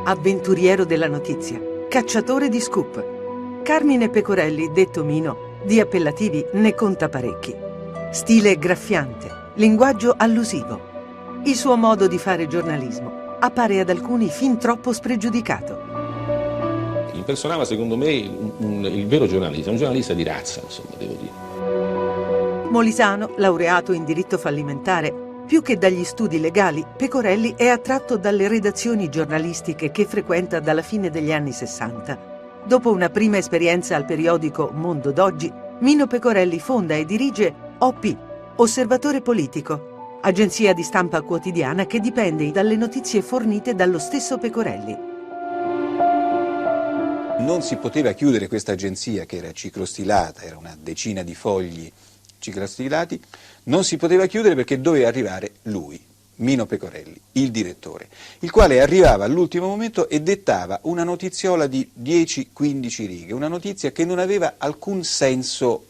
avventuriero della notizia, cacciatore di scoop. Carmine Pecorelli, detto Mino, di appellativi ne conta parecchi. Stile graffiante, linguaggio allusivo. Il suo modo di fare giornalismo appare ad alcuni fin troppo spregiudicato. Impersonava secondo me il vero giornalista, un giornalista di razza, insomma, devo dire. Molisano, laureato in diritto fallimentare, più che dagli studi legali, Pecorelli è attratto dalle redazioni giornalistiche che frequenta dalla fine degli anni 60. Dopo una prima esperienza al periodico Mondo d'Oggi, Mino Pecorelli fonda e dirige OP, Osservatore Politico, agenzia di stampa quotidiana che dipende dalle notizie fornite dallo stesso Pecorelli. Non si poteva chiudere questa agenzia, che era ciclostilata, era una decina di fogli ciclostilati, non si poteva chiudere perché doveva arrivare lui, Mino Pecorelli, il direttore, il quale arrivava all'ultimo momento e dettava una notiziola di 10-15 righe, una notizia che non aveva alcun senso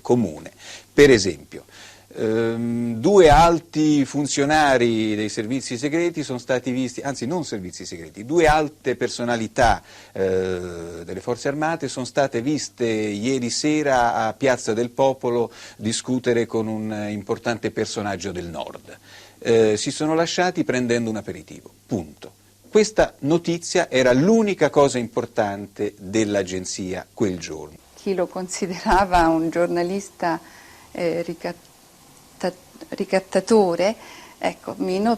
comune. Per esempio, 2 alti funzionari dei servizi segreti sono stati visti, anzi non servizi segreti, 2 alte personalità delle forze armate sono state viste ieri sera a Piazza del Popolo discutere con un importante personaggio del nord. Si sono lasciati prendendo un aperitivo, punto. Questa notizia era l'unica cosa importante dell'agenzia quel giorno. Chi lo considerava un giornalista ricattatore, ecco, Mino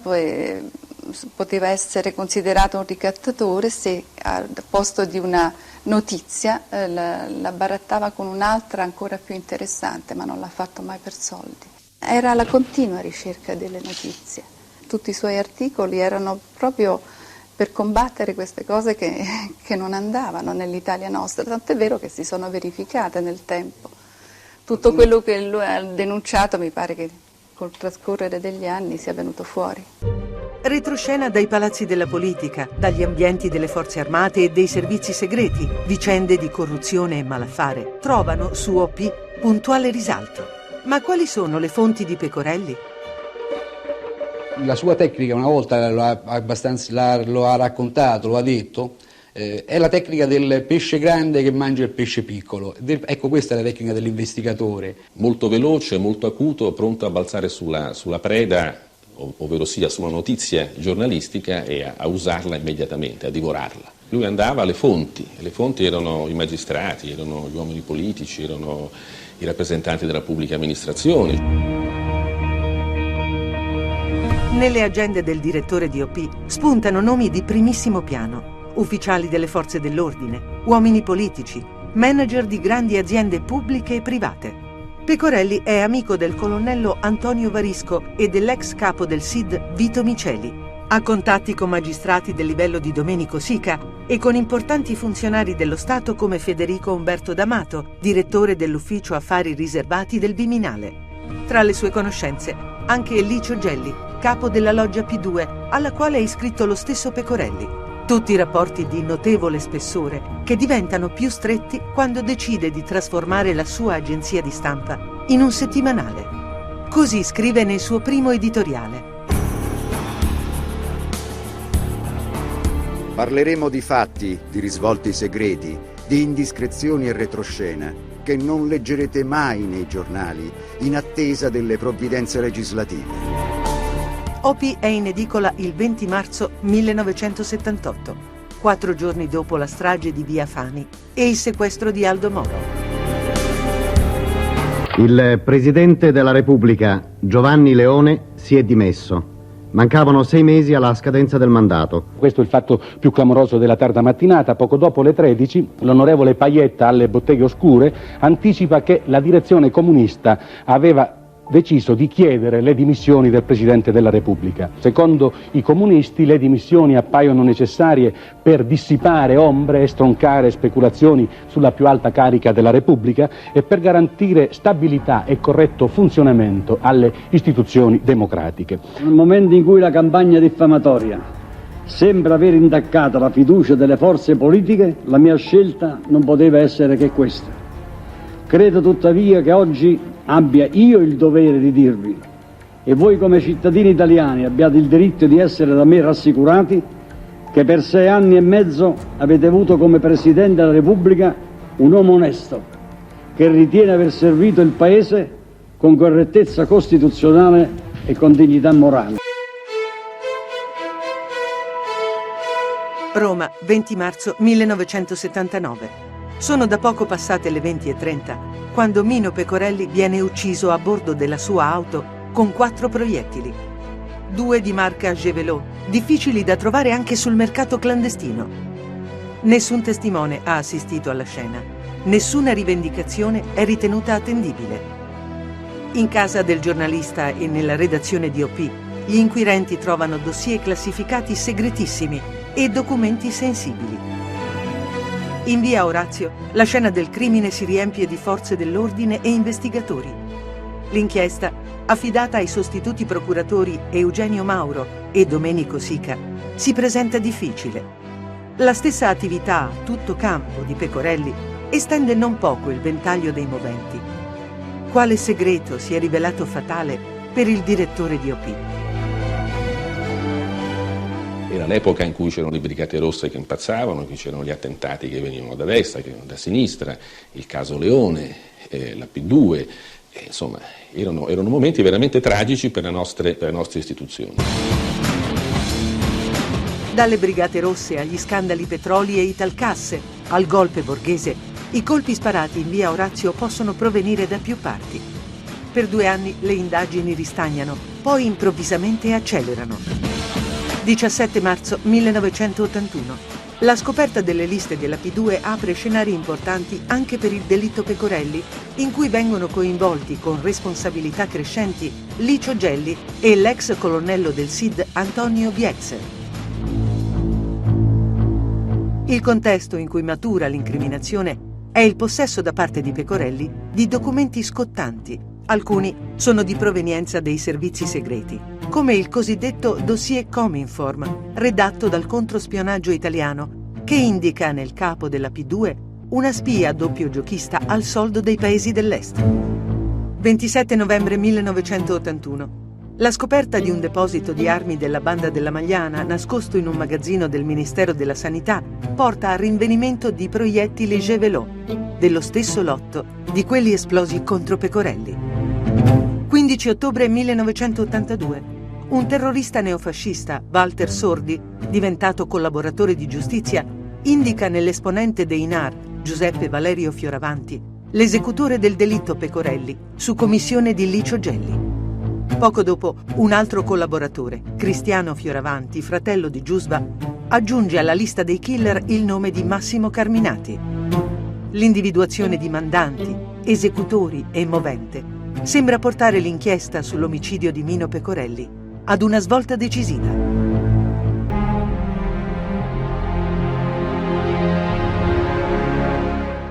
poteva essere considerato un ricattatore se al posto di una notizia la barattava con un'altra ancora più interessante, ma non l'ha fatto mai per soldi. Era la continua ricerca delle notizie. Tutti i suoi articoli erano proprio per combattere queste cose che non andavano nell'Italia nostra, tant'è vero che si sono verificate nel tempo. Tutto quello che lui ha denunciato mi pare che col trascorrere degli anni sia venuto fuori. Retroscena dai palazzi della politica, dagli ambienti delle forze armate e dei servizi segreti, vicende di corruzione e malaffare trovano su OP puntuale risalto. Ma quali sono le fonti di Pecorelli? La sua tecnica, una volta lo ha raccontato, lo ha detto, è la tecnica del pesce grande che mangia il pesce piccolo. Ecco, questa è la tecnica dell'investigatore. Molto veloce, molto acuto, pronto a balzare sulla preda, ovvero sia sulla notizia giornalistica, e a usarla immediatamente, a divorarla. Lui andava alle fonti, e le fonti erano i magistrati, erano gli uomini politici, erano i rappresentanti della pubblica amministrazione. Nelle agende del direttore di OP spuntano nomi di primissimo piano. Ufficiali delle forze dell'ordine, uomini politici, manager di grandi aziende pubbliche e private. Pecorelli è amico del colonnello Antonio Varisco e dell'ex capo del SID Vito Miceli. Ha contatti con magistrati del livello di Domenico Sica e con importanti funzionari dello Stato come Federico Umberto D'Amato, direttore dell'ufficio affari riservati del Viminale. Tra le sue conoscenze anche Licio Gelli, capo della loggia P2, alla quale è iscritto lo stesso Pecorelli. Tutti rapporti di notevole spessore che diventano più stretti quando decide di trasformare la sua agenzia di stampa in un settimanale. Così scrive nel suo primo editoriale. Parleremo di fatti, di risvolti segreti, di indiscrezioni e retroscena che non leggerete mai nei giornali in attesa delle provvidenze legislative. OP è in edicola il 20 marzo 1978, 4 giorni dopo la strage di Via Fani e il sequestro di Aldo Moro. Il Presidente della Repubblica, Giovanni Leone, si è dimesso. Mancavano 6 mesi alla scadenza del mandato. Questo è il fatto più clamoroso della tarda mattinata. Poco dopo le 13, l'onorevole Paietta alle Botteghe Oscure anticipa che la direzione comunista aveva deciso di chiedere le dimissioni del Presidente della Repubblica. Secondo i comunisti le dimissioni appaiono necessarie per dissipare ombre e stroncare speculazioni sulla più alta carica della Repubblica e per garantire stabilità e corretto funzionamento alle istituzioni democratiche. Nel momento in cui la campagna diffamatoria sembra aver intaccato la fiducia delle forze politiche, la mia scelta non poteva essere che questa. Credo tuttavia che oggi abbia io il dovere di dirvi, e voi come cittadini italiani abbiate il diritto di essere da me rassicurati, che per 6 anni e mezzo avete avuto come Presidente della Repubblica un uomo onesto, che ritiene aver servito il Paese con correttezza costituzionale e con dignità morale. Roma, 20 marzo 1979. Sono da poco passate le 20:30 quando Mino Pecorelli viene ucciso a bordo della sua auto con 4 proiettili. 2 di marca Gévélot, difficili da trovare anche sul mercato clandestino. Nessun testimone ha assistito alla scena. Nessuna rivendicazione è ritenuta attendibile. In casa del giornalista e nella redazione di OP, gli inquirenti trovano dossier classificati segretissimi e documenti sensibili. In via Orazio, la scena del crimine si riempie di forze dell'ordine e investigatori. L'inchiesta, affidata ai sostituti procuratori Eugenio Mauro e Domenico Sica, si presenta difficile. La stessa attività a tutto campo di Pecorelli estende non poco il ventaglio dei moventi. Quale segreto si è rivelato fatale per il direttore di OP? Era l'epoca in cui c'erano le Brigate Rosse che impazzavano, in cui c'erano gli attentati che venivano da destra, che venivano da sinistra, il caso Leone, la P2, insomma erano momenti veramente tragici per le nostre istituzioni. Dalle Brigate Rosse agli scandali Petroli e Italcasse, al golpe borghese, i colpi sparati in via Orazio possono provenire da più parti. Per 2 anni le indagini ristagnano, poi improvvisamente accelerano. 17 marzo 1981. La scoperta delle liste della P2 apre scenari importanti anche per il delitto Pecorelli, in cui vengono coinvolti con responsabilità crescenti Licio Gelli e l'ex colonnello del SID Antonio Vietzer. Il contesto in cui matura l'incriminazione è il possesso da parte di Pecorelli di documenti scottanti. Alcuni sono di provenienza dei servizi segreti, come il cosiddetto dossier Cominform, redatto dal controspionaggio italiano, che indica nel capo della P2 una spia doppio giochista al soldo dei paesi dell'est. 27 novembre 1981. La scoperta di un deposito di armi della banda della Magliana, nascosto in un magazzino del Ministero della Sanità, porta al rinvenimento di proiettili Gévélot, dello stesso lotto di quelli esplosi contro Pecorelli. 15 ottobre 1982. Un terrorista neofascista, Walter Sordi, diventato collaboratore di giustizia, indica nell'esponente dei NAR, Giuseppe Valerio Fioravanti, l'esecutore del delitto Pecorelli, su commissione di Licio Gelli. Poco dopo, un altro collaboratore, Cristiano Fioravanti, fratello di Giusva, aggiunge alla lista dei killer il nome di Massimo Carminati. L'individuazione di mandanti, esecutori e movente sembra portare l'inchiesta sull'omicidio di Mino Pecorelli ad una svolta decisiva. –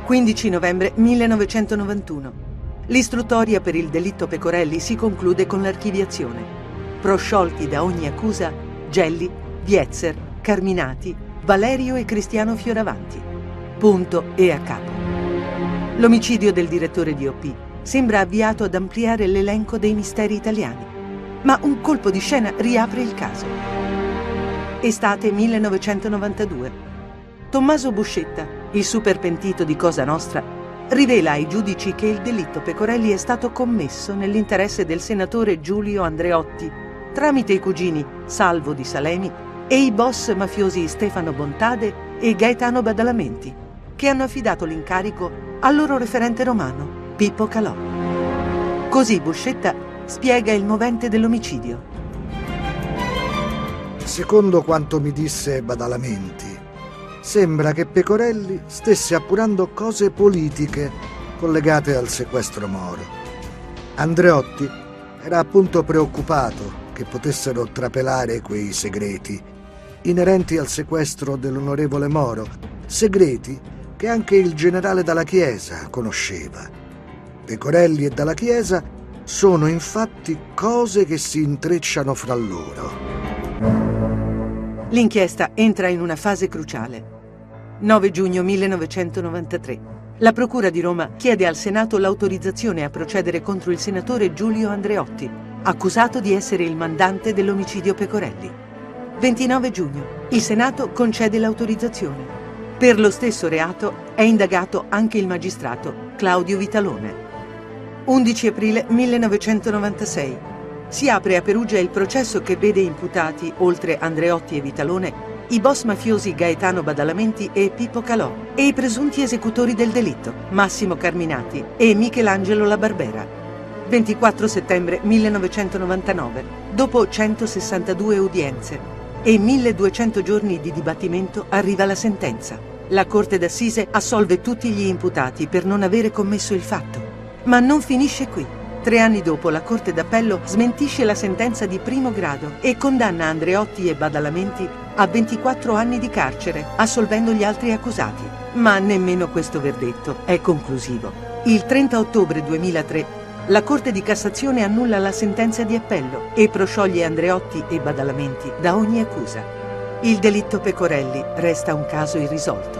15 novembre 1991. L'istruttoria per il delitto Pecorelli si conclude con l'archiviazione. Prosciolti da ogni accusa Gelli, Vietzer, Carminati, Valerio e Cristiano Fioravanti. Punto e a capo. L'omicidio del direttore di OP sembra avviato ad ampliare l'elenco dei misteri italiani, ma un colpo di scena riapre il caso. Estate 1992. Tommaso Buscetta, il superpentito di Cosa Nostra, rivela ai giudici che il delitto Pecorelli è stato commesso nell'interesse del senatore Giulio Andreotti, tramite i cugini Salvo di Salemi e i boss mafiosi Stefano Bontade e Gaetano Badalamenti, che hanno affidato l'incarico al loro referente romano, Pippo Calò. Così Buscetta spiega il movente dell'omicidio. Secondo quanto mi disse Badalamenti, sembra che Pecorelli stesse appurando cose politiche collegate al sequestro Moro. Andreotti era appunto preoccupato che potessero trapelare quei segreti inerenti al sequestro dell'onorevole Moro, segreti che anche il generale Dalla Chiesa conosceva. Pecorelli e Dalla Chiesa sono infatti cose che si intrecciano fra loro. L'inchiesta entra in una fase cruciale. 9 giugno 1993. La Procura di Roma chiede al Senato l'autorizzazione a procedere contro il senatore Giulio Andreotti, accusato di essere il mandante dell'omicidio Pecorelli. 29 giugno. Il Senato concede l'autorizzazione. Per lo stesso reato è indagato anche il magistrato Claudio Vitalone. 11 aprile 1996. Si apre a Perugia il processo che vede imputati, oltre Andreotti e Vitalone, i boss mafiosi Gaetano Badalamenti e Pippo Calò e i presunti esecutori del delitto, Massimo Carminati e Michelangelo La Barbera. 24 settembre 1999, dopo 162 udienze e 1200 giorni di dibattimento, arriva la sentenza. La Corte d'Assise assolve tutti gli imputati per non avere commesso il fatto. Ma non finisce qui. 3 anni dopo la Corte d'Appello smentisce la sentenza di primo grado e condanna Andreotti e Badalamenti a 24 anni di carcere, assolvendo gli altri accusati. Ma nemmeno questo verdetto è conclusivo. Il 30 ottobre 2003 la Corte di Cassazione annulla la sentenza di appello e proscioglie Andreotti e Badalamenti da ogni accusa. Il delitto Pecorelli resta un caso irrisolto.